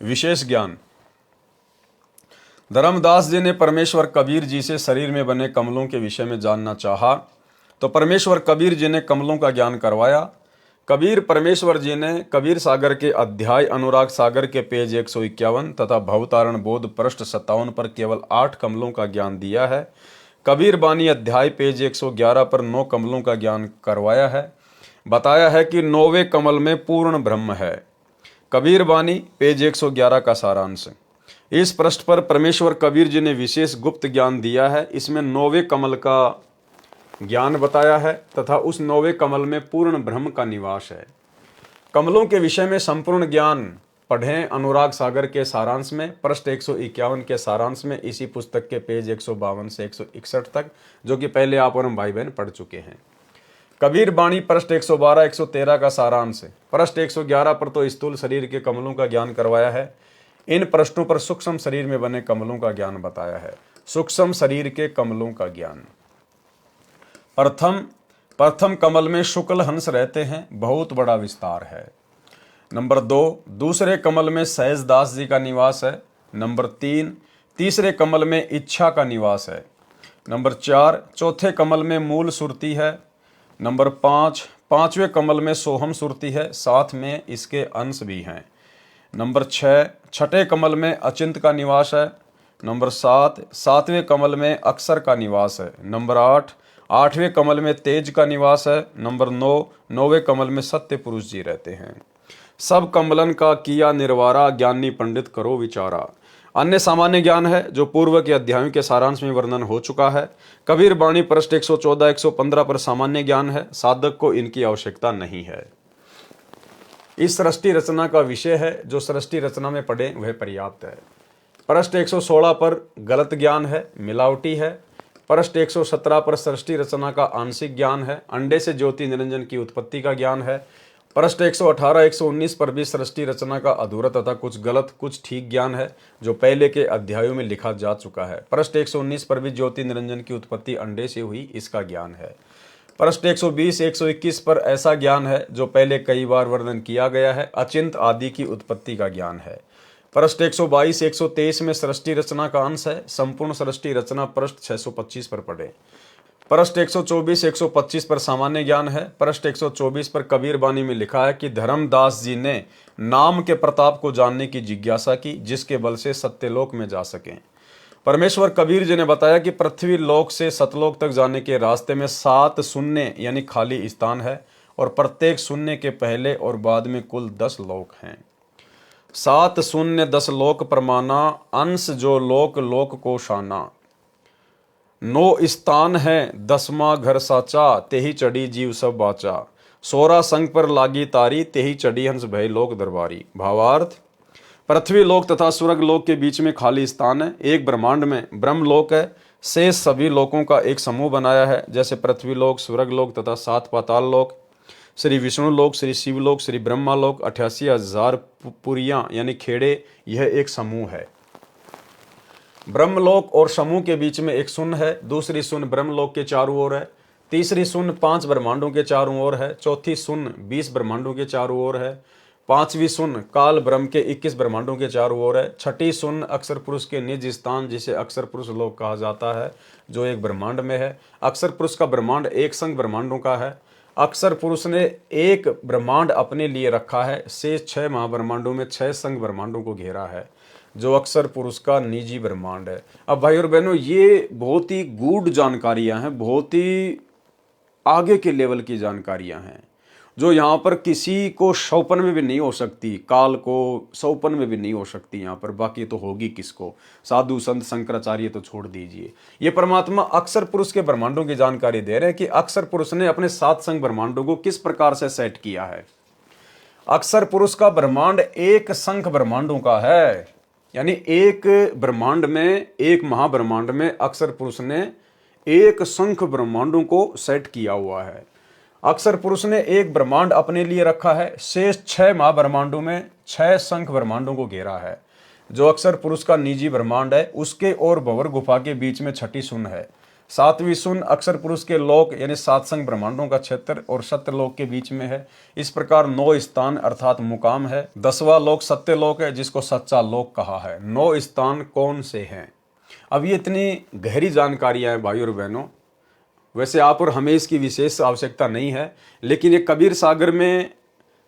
विशेष ज्ञान। धर्मदास जी ने परमेश्वर कबीर जी से शरीर में बने कमलों के विषय में जानना चाहा, तो परमेश्वर कबीर जी ने कमलों का ज्ञान करवाया। कबीर परमेश्वर जी ने कबीर सागर के अध्याय अनुराग सागर के पेज 151 तथा भवतारण बोध पृष्ठ 57 पर केवल 8 कमलों का ज्ञान दिया है। कबीर बानी अध्याय पेज 111 पर 9 कमलों का ज्ञान करवाया है। बताया है कि 9वें कमल में पूर्ण ब्रह्म है। कबीर बानी पेज 111 का सारांश। इस पृष्ठ पर परमेश्वर कबीर जी ने विशेष गुप्त ज्ञान दिया है। इसमें 9वें कमल का ज्ञान बताया है तथा उस 9वें कमल में पूर्ण ब्रह्म का निवास है। कमलों के विषय में संपूर्ण ज्ञान पढ़ें अनुराग सागर के सारांश में, पृष्ठ 151 के सारांश में, इसी पुस्तक के पेज 152 से 161 तक, जो कि पहले आप और हम भाई बहन पढ़ चुके हैं। कबीर बाणी पृष्ठ 112 113 का सारांश है। पृष्ठ 111 पर तो स्थूल शरीर के कमलों का ज्ञान करवाया है। इन पृष्ठों पर सूक्ष्म शरीर में बने कमलों का ज्ञान बताया है। सूक्ष्म शरीर के कमलों का ज्ञान। प्रथम कमल में शुक्ल हंस रहते हैं, बहुत बड़ा विस्तार है। नंबर 2, दूसरे कमल में सहजदास जी का निवास है। नंबर 3, तीसरे कमल में इच्छा का निवास है। नंबर 4, चौथे कमल में मूल सुरती है। नंबर 5, पांचवें कमल में सोहम सुरती है, साथ में इसके अंश भी हैं। नंबर 6, छठे कमल में अचिंत का निवास है। नंबर 7, सातवें कमल में अक्षर का निवास है। नंबर 8, आठवें कमल में तेज का निवास है। नंबर 9, नौवें कमल में सत्य पुरुष जी रहते हैं। सब कमलन का किया निर्वारा, ज्ञानी पंडित करो विचारा। अन्य सामान्य ज्ञान है जो पूर्व के अध्यायों के सारांश में वर्णन हो चुका है। कबीर बाणी पृष्ठ 114 115 पर सामान्य ज्ञान है, साधक को इनकी आवश्यकता नहीं है। इस सृष्टि रचना का विषय है, जो सृष्टि रचना में पढ़े वह पर्याप्त है। पृष्ठ 116 पर गलत ज्ञान है, मिलावटी है। पृष्ठ 117 पर सृष्टि रचना का आंशिक ज्ञान है, अंडे से ज्योति निरंजन की उत्पत्ति का ज्ञान है। पृष्ठ 118 119 पर भी सृष्टि रचना का अधूरा तथा कुछ गलत कुछ ठीक ज्ञान है, जो पहले के अध्यायों में लिखा जा चुका है। पृष्ठ 119 पर भी ज्योति निरंजन की उत्पत्ति अंडे से हुई, इसका ज्ञान है। पृष्ठ 120 121 पर ऐसा ज्ञान है जो पहले कई बार वर्णन किया गया है, अचिंत आदि की उत्पत्ति का ज्ञान है। पृष्ठ 122 123 में सृष्टि रचना का अंश है। संपूर्ण सृष्टि रचना पृष्ठ 625 पर पढ़े। पृष्ठ 124 125 पर सामान्य ज्ञान है। पृष्ठ 124 पर कबीर बानी में लिखा है कि धर्मदास जी ने नाम के प्रताप को जानने की जिज्ञासा की, जिसके बल से सत्यलोक में जा सकें। परमेश्वर कबीर जी ने बताया कि पृथ्वी लोक से सतलोक तक जाने के रास्ते में 7 शून्य यानी खाली स्थान है, और प्रत्येक शून्य के पहले और बाद में कुल 10 लोक हैं। 7 शून्य 10 लोक प्रमाना, अंश जो लोक लोक को शाना। 9 स्थान है 10वां घर साचा, तेही चढ़ी जीव सब बाचा। 16 संग पर लागी तारी, तेही चढ़ी हंस भय लोक दरबारी। भावार्थ, पृथ्वी लोक तथा स्वर्ग लोक के बीच में खाली स्थान है। एक ब्रह्मांड में ब्रह्म लोक है, शेष सभी लोकों का एक समूह बनाया है, जैसे पृथ्वी लोक, स्वर्ग लोक तथा 7 पाताल लोक, श्री विष्णु लोक, श्री शिव लोक, श्री ब्रह्मा लोक, 88,000 पुरियां यानी खेड़े, यह एक समूह है। ब्रह्मलोक और समूह के बीच में एक शून्य है। दूसरी शून्य ब्रह्मलोक के चारों ओर है। तीसरी शून्य 5 ब्रह्मांडों के चारों ओर है। चौथी शून्य 20 ब्रह्मांडों के चारों ओर है। पांचवी शून्य काल ब्रह्म के 21 ब्रह्मांडों के चारों ओर है। छठी शून्य अक्षर पुरुष के निज स्थान, जिसे अक्षर पुरुष लोक कहा जाता है, जो एक ब्रह्मांड में है। अक्षर पुरुष का ब्रह्मांड एक संग ब्रह्मांडों का है। अक्षर पुरुष ने एक ब्रह्मांड अपने लिए रखा है, शेष 6 महाब्रह्मांडों में 6 संग ब्रह्मांडों को घेरा है, जो अक्षर पुरुष का निजी ब्रह्मांड है। अब भाई और बहनों, ये बहुत ही गूढ़ जानकारियां हैं, बहुत ही आगे के लेवल की जानकारियां हैं, जो यहाँ पर किसी को सौपन में भी नहीं हो सकती, काल को सौपन में भी नहीं हो सकती यहाँ पर, बाकी तो होगी किसको, साधु संत शंकराचार्य तो छोड़ दीजिए। ये परमात्मा अक्षर पुरुष के ब्रह्मांडों की जानकारी दे रहे हैं कि अक्षर पुरुष ने अपने 7 संग ब्रह्मांडों को किस प्रकार से सेट किया है। अक्षर पुरुष का ब्रह्मांड एक संख ब्रह्मांडों का है, यानी एक ब्रह्मांड में, एक महाब्रह्मांड में अक्षर पुरुष ने एक संख ब्रह्मांडों को सेट किया हुआ है। अक्षर पुरुष ने एक ब्रह्मांड अपने लिए रखा है, शेष 6 महाब्रह्मांडों में 6 संख ब्रह्मांडों को घेरा है। जो अक्षर पुरुष का निजी ब्रह्मांड है, उसके और भंवर गुफा के बीच में छठी शून्य है। सातवीं शून्य अक्षर पुरुष के लोक यानी सात संग ब्रह्मांडों का क्षेत्र और सत्यलोक के बीच में है। इस प्रकार 9 स्थान अर्थात मुकाम है। 10वां लोक सत्यलोक है जिसको सच्चा लोक कहा है। 9 स्थान कौन से हैं? अब ये इतनी गहरी जानकारियां हैं भाइयों और बहनों, वैसे आप और हमें इसकी विशेष आवश्यकता नहीं है, लेकिन ये कबीर सागर में